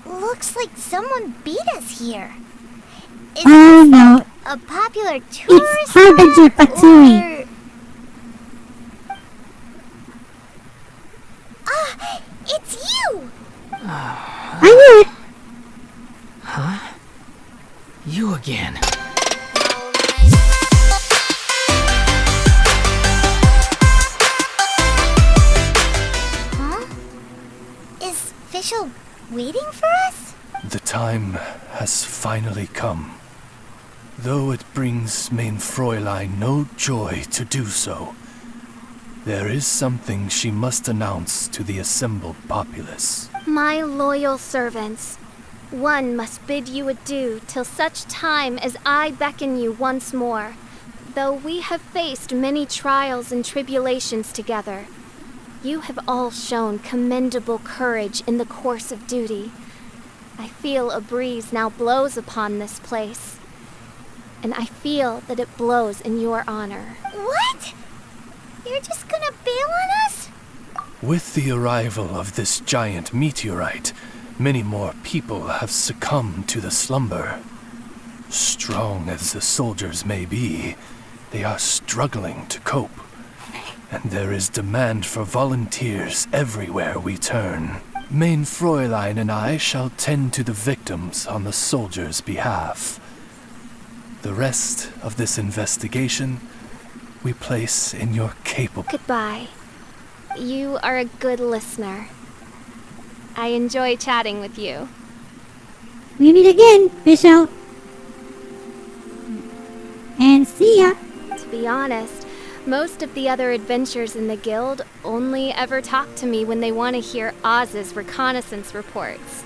Looks like someone beat us here. Is Oh this no, a popular tourist it's Harbinger spot, Patui. or... Ah, it's you! I knew it. Huh? You again. Huh? Is Fischl waiting for us? The time has finally come. Though it brings Mein Fräulein no joy to do so, there is something she must announce to the assembled populace. My loyal servants, one must bid you adieu till such time as I beckon you once more. Though we have faced many trials and tribulations together, you have all shown commendable courage in the course of duty. I feel a breeze now blows upon this place, and I feel that it blows in your honor. What? You're just gonna bail on us? With the arrival of this giant meteorite, many more people have succumbed to the slumber. Strong as the soldiers may be, they are struggling to cope. And there is demand for volunteers everywhere we turn. Mein Fräulein and I shall tend to the victims on the soldiers' behalf. The rest of this investigation we place in your capable... Goodbye. You are a good listener. I enjoy chatting with you. We meet again, Fischl. And see ya. To be honest, most of the other adventurers in the guild only ever talk to me when they want to hear Oz's reconnaissance reports.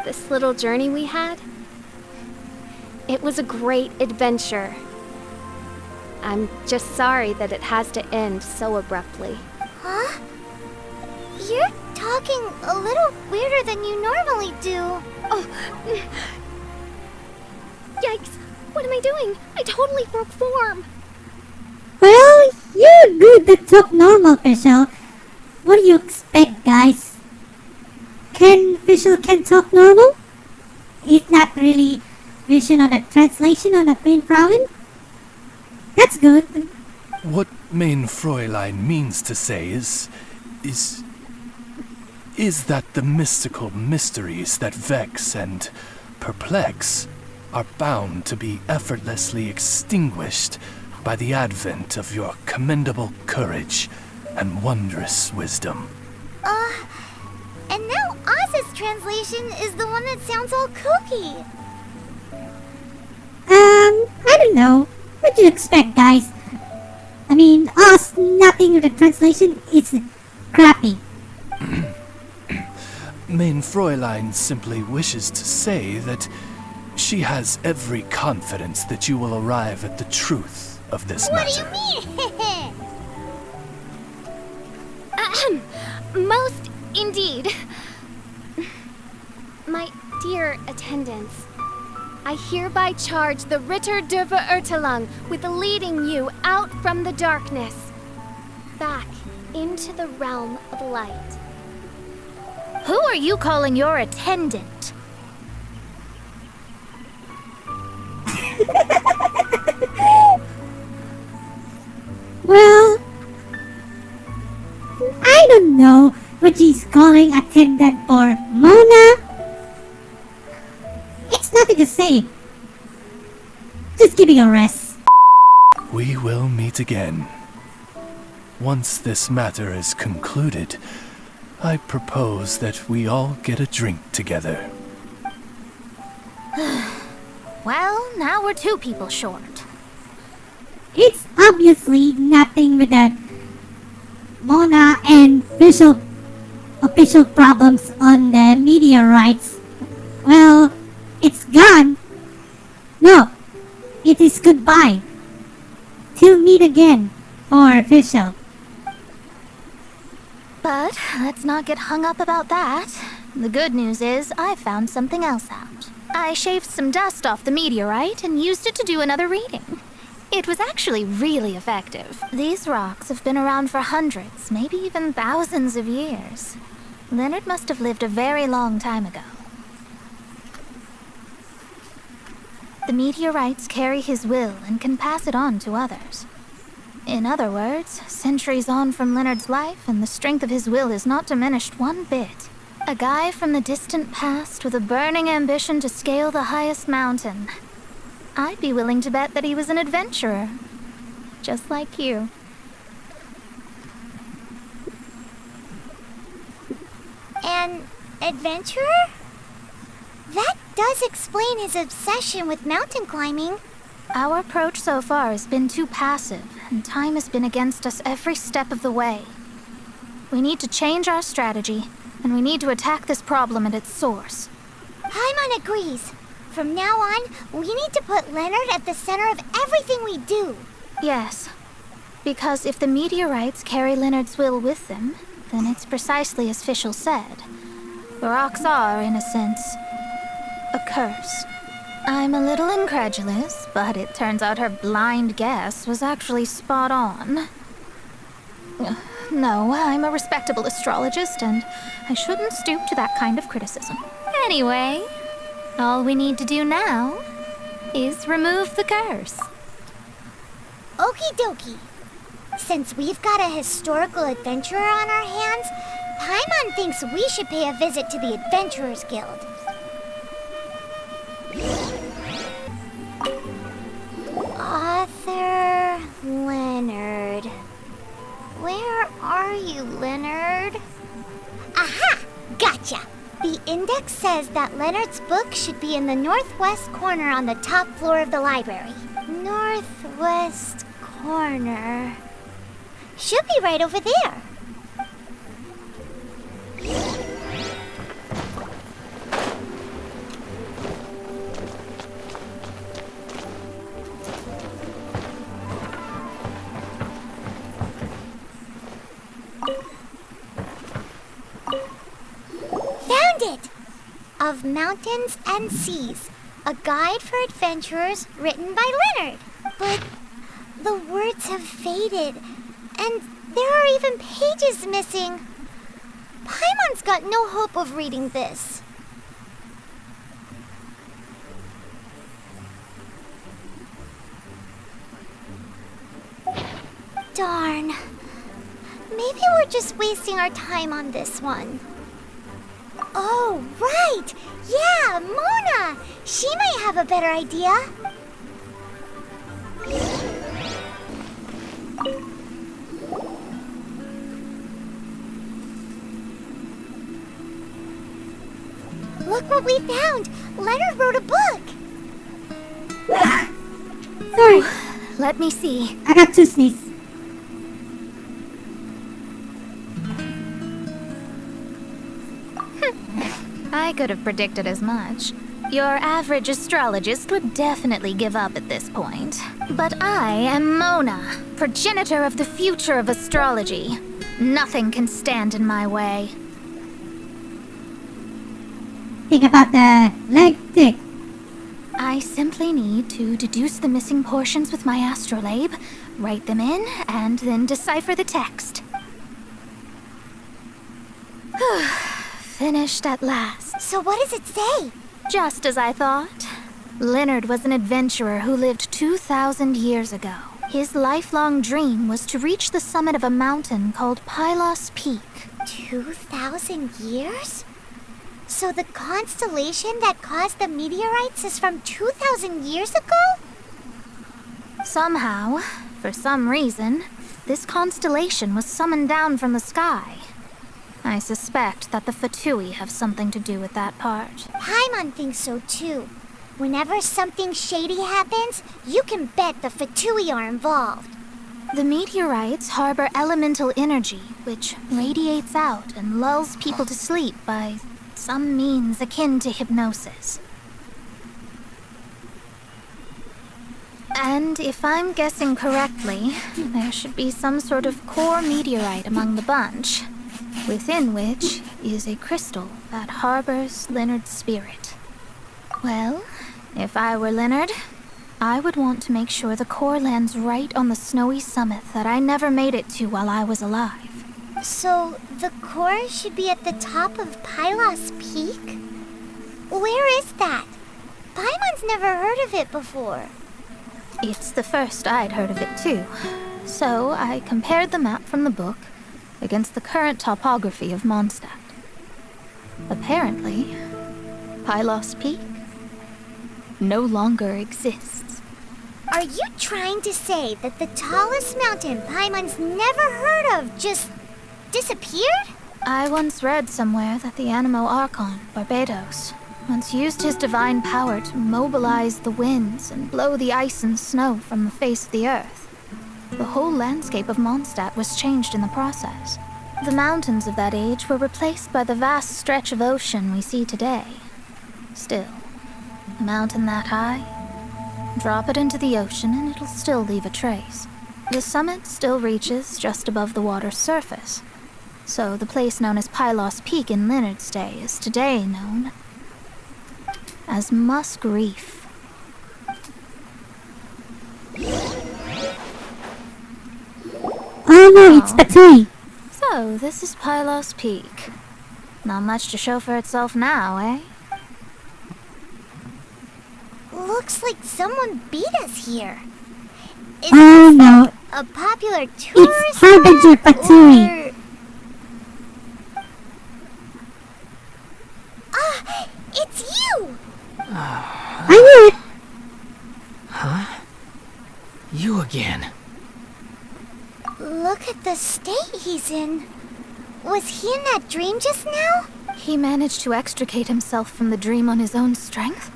This little journey we had, it was a great adventure. I'm just sorry that it has to end so abruptly. Huh? You're talking a little weirder than you normally do. Oh, yikes! What am I doing? I totally broke form. Well, you're good to talk normal, Fischl. What do you expect, guys? Fischl can talk normal? It's not really vision on the translation on the Mein Fräulein? That's good. What Mein Fräulein means to say is that the mystical mysteries that vex and perplex are bound to be effortlessly extinguished by the advent of your commendable courage and wondrous wisdom. And now Oz's translation is the one that sounds all kooky. I don't know. What do you expect, guys? I mean, us, nothing with the translation, it's crappy. Mein Fräulein simply wishes to say that she has every confidence that you will arrive at the truth of this matter. What do you mean? Ahem. Most indeed. My dear attendants, I hereby charge the Ritter der Verurteilung with leading you out from the darkness, back into the realm of light. Who are you calling your attendant? Well, I don't know what she's calling attendant or Mona. It's nothing to say. Just giving a rest. We will meet again. Once this matter is concluded, I propose that we all get a drink together. Well, now we're 2 people short. It's obviously nothing with the Mona and official problems on the meteorites. Well, it's gone. No, it is goodbye. Till meet again, or Fischl. But let's not get hung up about that. The good news is I found something else out. I shaved some dust off the meteorite and used it to do another reading. It was actually really effective. These rocks have been around for hundreds, maybe even thousands of years. Leonard must have lived a very long time ago. The meteorites carry his will and can pass it on to others. In other words, centuries on from Leonard's life, and the strength of his will is not diminished one bit. A guy from the distant past with a burning ambition to scale the highest mountain. I'd be willing to bet that he was an adventurer. Just like you. An adventurer? That does explain his obsession with mountain climbing. Our approach so far has been too passive, and time has been against us every step of the way. We need to change our strategy, and we need to attack this problem at its source. Paimon agrees. From now on, we need to put Leonard at the center of everything we do. Yes, because if the meteorites carry Leonard's will with them, then it's precisely as Fischl said. The rocks are, in a sense, a curse. I'm a little incredulous, but it turns out her blind guess was actually spot on. No, I'm a respectable astrologist, and I shouldn't stoop to that kind of criticism. Anyway, all we need to do now is remove the curse. Okie dokie. Since we've got a historical adventurer on our hands, Paimon thinks we should pay a visit to the Adventurers Guild. Author Leonard. Where are you, Leonard? Aha! Gotcha! The index says that Leonard's book should be in the northwest corner on the top floor of the library. Northwest corner. Should be right over there. Found it! Of Mountains and Seas, a guide for adventurers written by Leonard. But the words have faded, and there are even pages missing. Paimon's got no hope of reading this. Darn. Maybe we're just wasting our time on this one. Oh, right! Yeah, Mona! She might have a better idea. Look what we found! Leonard wrote a book! Sorry, Let me see. I got to sneeze. I could have predicted as much. Your average astrologist would definitely give up at this point. But I am Mona, progenitor of the future of astrology. Nothing can stand in my way. Think about the leg thing. I simply need to deduce the missing portions with my astrolabe, write them in, and then decipher the text. Finished at last. So what does it say? Just as I thought. Leonard was an adventurer who lived 2,000 years ago. His lifelong dream was to reach the summit of a mountain called Pylos Peak. 2,000 years? So the constellation that caused the meteorites is from 2,000 years ago? Somehow, for some reason, this constellation was summoned down from the sky. I suspect that the Fatui have something to do with that part. Paimon thinks so too. Whenever something shady happens, you can bet the Fatui are involved. The meteorites harbor elemental energy, which radiates out and lulls people to sleep by some means akin to hypnosis. And if I'm guessing correctly, there should be some sort of core meteorite among the bunch, within which is a crystal that harbors Leonard's spirit. Well, if I were Leonard, I would want to make sure the core lands right on the snowy summit that I never made it to while I was alive. So the core should be at the top of Pylos Peak? Where is that? Paimon's never heard of it before. It's the first I'd heard of it too. So I compared the map from the book against the current topography of Mondstadt. Apparently, Pylos Peak no longer exists. Are you trying to say that the tallest mountain Paimon's never heard of just disappeared? I once read somewhere that the Animo Archon, Barbados, once used his divine power to mobilize the winds and blow the ice and snow from the face of the earth. The whole landscape of Mondstadt was changed in the process. The mountains of that age were replaced by the vast stretch of ocean we see today. Still, a mountain that high, drop it into the ocean and it'll still leave a trace. The summit still reaches just above the water's surface. So the place known as Pylos Peak in Leonard's day is today known as Musk Reef. Oh no, it's Patui. So, this is Pylos Peak. Not much to show for itself now, eh? Looks like someone beat us here. Is Oh this no, a popular tourist it's Harbinger spot, Patui. or- Ah, it's you! I knew it. You again. Look at the state he's in. Was he in that dream just now? He managed to extricate himself from the dream on his own strength?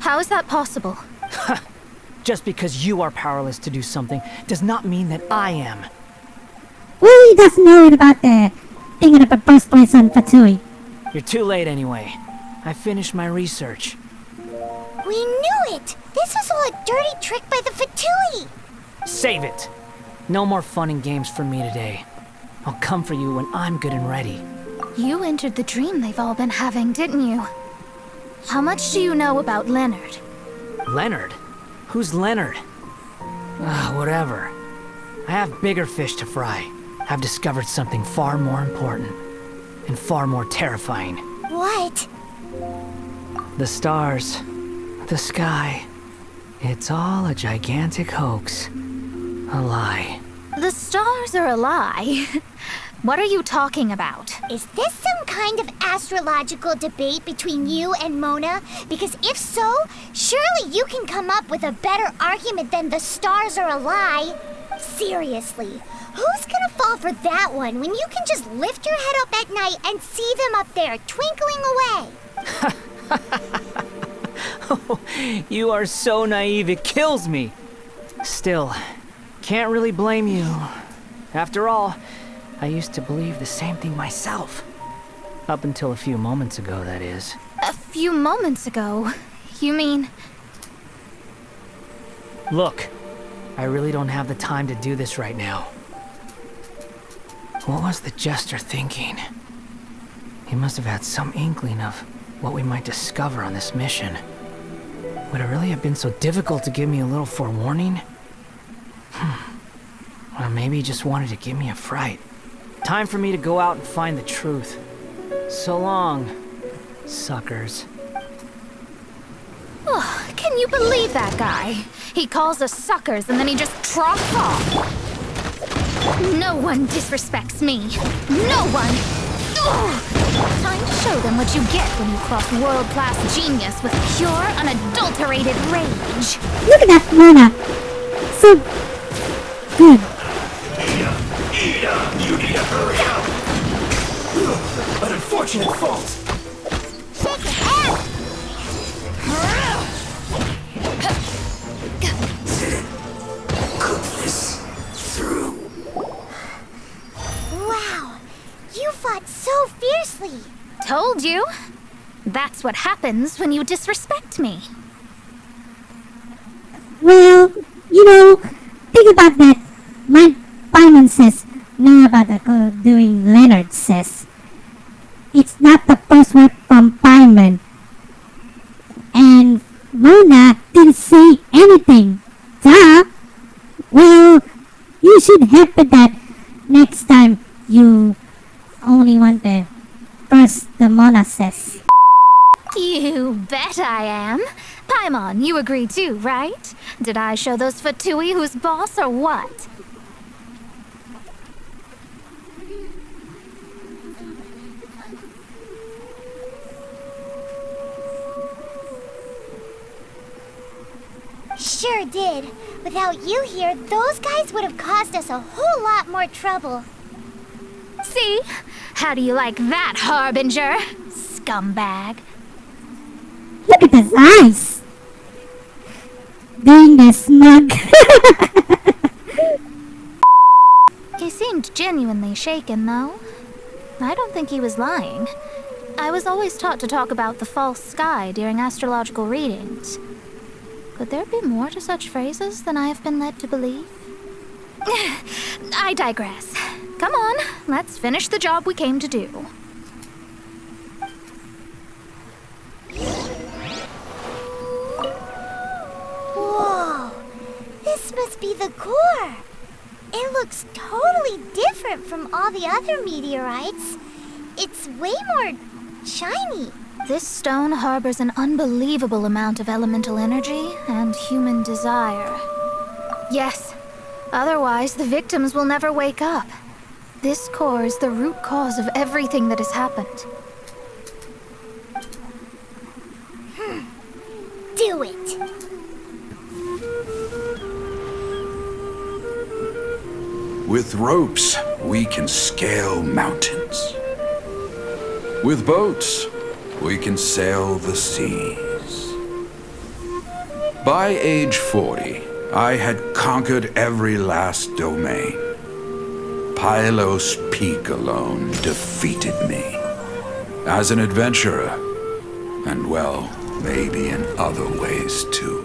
How is that possible? Just because you are powerless to do something does not mean that I am. Well, he doesn't know about the thinking of a birthplace on Patui. You're too late anyway. I finished my research. We knew it! This was all a dirty trick by the Fatui! Save it! No more fun and games for me today. I'll come for you when I'm good and ready. You entered the dream they've all been having, didn't you? How much do you know about Leonard? Leonard? Who's Leonard? Whatever. I have bigger fish to fry. I've discovered something far more important and far more terrifying. What? The stars, the sky. It's all a gigantic hoax. A lie. The stars are a lie. What are you talking about? Is this some kind of astrological debate between you and Mona? Because if so, surely you can come up with a better argument than the stars are a lie. Seriously, who's gonna fall for that one when you can just lift your head up at night and see them up there twinkling away? You are so naive, it kills me. Still, can't really blame you. After all, I used to believe the same thing myself. Up until a few moments ago, that is. A few moments ago? You mean... Look, I really don't have the time to do this right now. What was the jester thinking? He must have had some inkling of what we might discover on this mission. Would it really have been so difficult to give me a little forewarning? Or maybe he just wanted to give me a fright. Time for me to go out and find the truth. So long, suckers. Oh, can you believe that guy? He calls us suckers and then he just trots off. No one disrespects me. No one! Ugh. Time to show them what you get when you cross world-class genius with pure, unadulterated rage. Look at that Mona. So good. You need to hurry up! An unfortunate fault! Shake your head! Cook this through. Wow, you fought so fiercely. Told you. That's what happens when you disrespect me. Well, you know, think about that. My Paimon says, know about the doing Leonard says. It's not the first word from Paimon. And Mona didn't say anything. Duh! Well, you should happen that next time you You bet I am. Paimon, you agree too, right? Did I show those Fatui who's boss or what? Sure did. Without you here, those guys would have caused us a whole lot more trouble. See? How do you like that, Harbinger? Scumbag. Look at his eyes. Doing the smug. He seemed genuinely shaken, though. I don't think he was lying. I was always taught to talk about the false sky during astrological readings. Could there be more to such phrases than I have been led to believe? I digress. Come on, let's finish the job we came to do. Whoa! This must be the core. It looks totally different from all the other meteorites. It's way more shiny. This stone harbors an unbelievable amount of elemental energy and human desire. Yes, otherwise the victims will never wake up. This core is the root cause of everything that has happened. Do it! With ropes, we can scale mountains. With boats, we can sail the seas. By age 40, I had conquered every last domain. Pylos Peak alone defeated me. As an adventurer, and well, maybe in other ways too.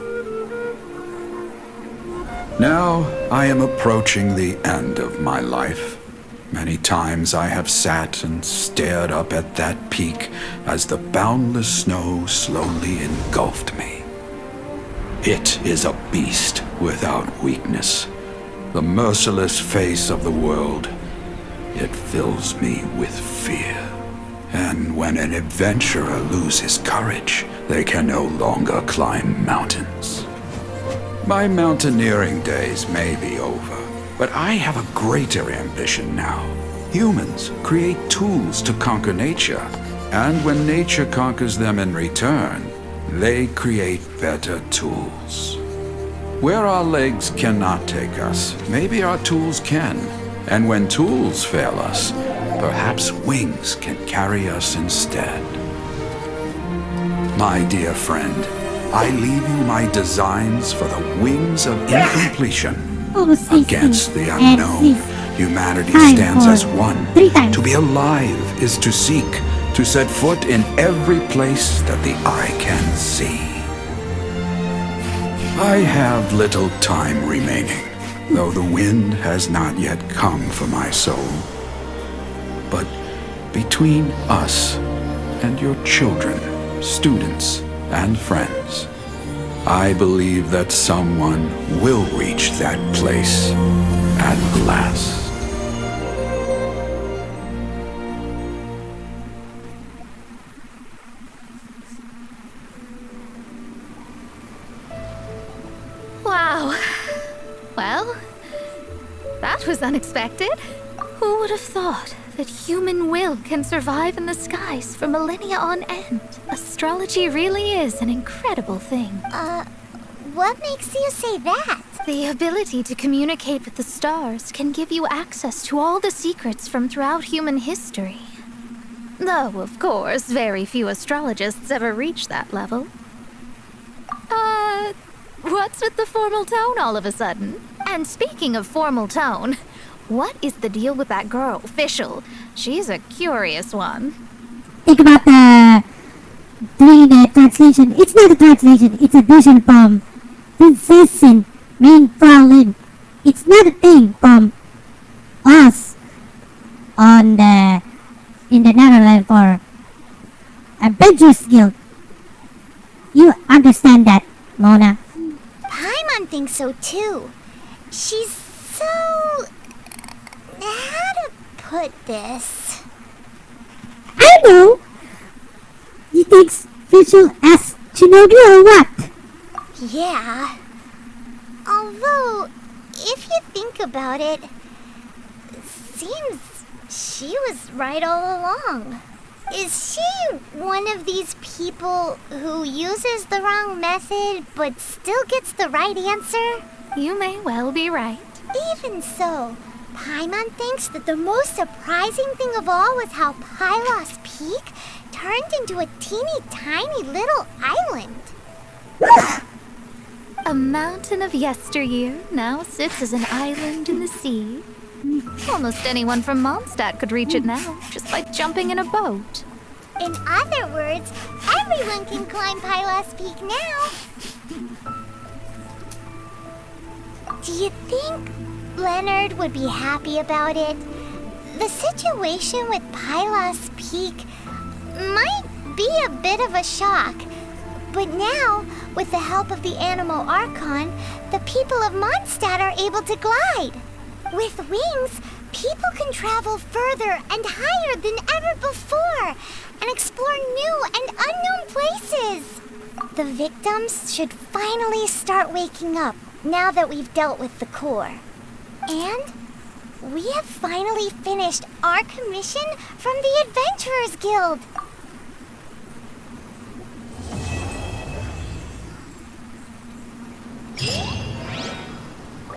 Now, I am approaching the end of my life. Many times I have sat and stared up at that peak as the boundless snow slowly engulfed me. It is a beast without weakness, the merciless face of the world. It fills me with fear. And when an adventurer loses courage, they can no longer climb mountains. My mountaineering days may be over. But I have a greater ambition now. Humans create tools to conquer nature, and when nature conquers them in return, they create better tools. Where our legs cannot take us, maybe our tools can. And when tools fail us, perhaps wings can carry us instead. My dear friend, I leave you my designs for the wings of incompletion. Against the unknown, humanity stands as one. To be alive is to seek, to set foot in every place that the eye can see. I have little time remaining, though the wind has not yet come for my soul. But between us and your children, students, and friends, I believe that someone will reach that place at last. Wow. Well, that was unexpected. Who would have thought that human will can survive in the skies for millennia on end? Astrology really is an incredible thing. What makes you say that? The ability to communicate with the stars can give you access to all the secrets from throughout human history. Though, of course, very few astrologists ever reach that level. What's with the formal tone all of a sudden? And speaking of formal tone, what is the deal with that girl, Official? She's a curious one. Think about doing the translation. It's not a translation, it's a vision from Princess Main Prowlin. It's not a thing from us in the Netherlands for Adventurers Guild. You understand that, Mona? Paimon thinks so too. She's so... how to put this? I know! He thinks Visual as Shinobi or what? Yeah. Although, if you think about it, seems she was right all along. Is she one of these people who uses the wrong method but still gets the right answer? You may well be right. Even so, Paimon thinks that the most surprising thing of all was how Pylos Peak turned into a teeny tiny little island. A mountain of yesteryear now sits as an island in the sea. Almost anyone from Mondstadt could reach it now, just by jumping in a boat. In other words, everyone can climb Pylos Peak now. Do you think Leonard would be happy about it? The situation with Pylos Peak might be a bit of a shock. But now, with the help of the Animal Archon, the people of Mondstadt are able to glide. With wings, people can travel further and higher than ever before and explore new and unknown places. The victims should finally start waking up now that we've dealt with the core. And we have finally finished our commission from the Adventurers Guild.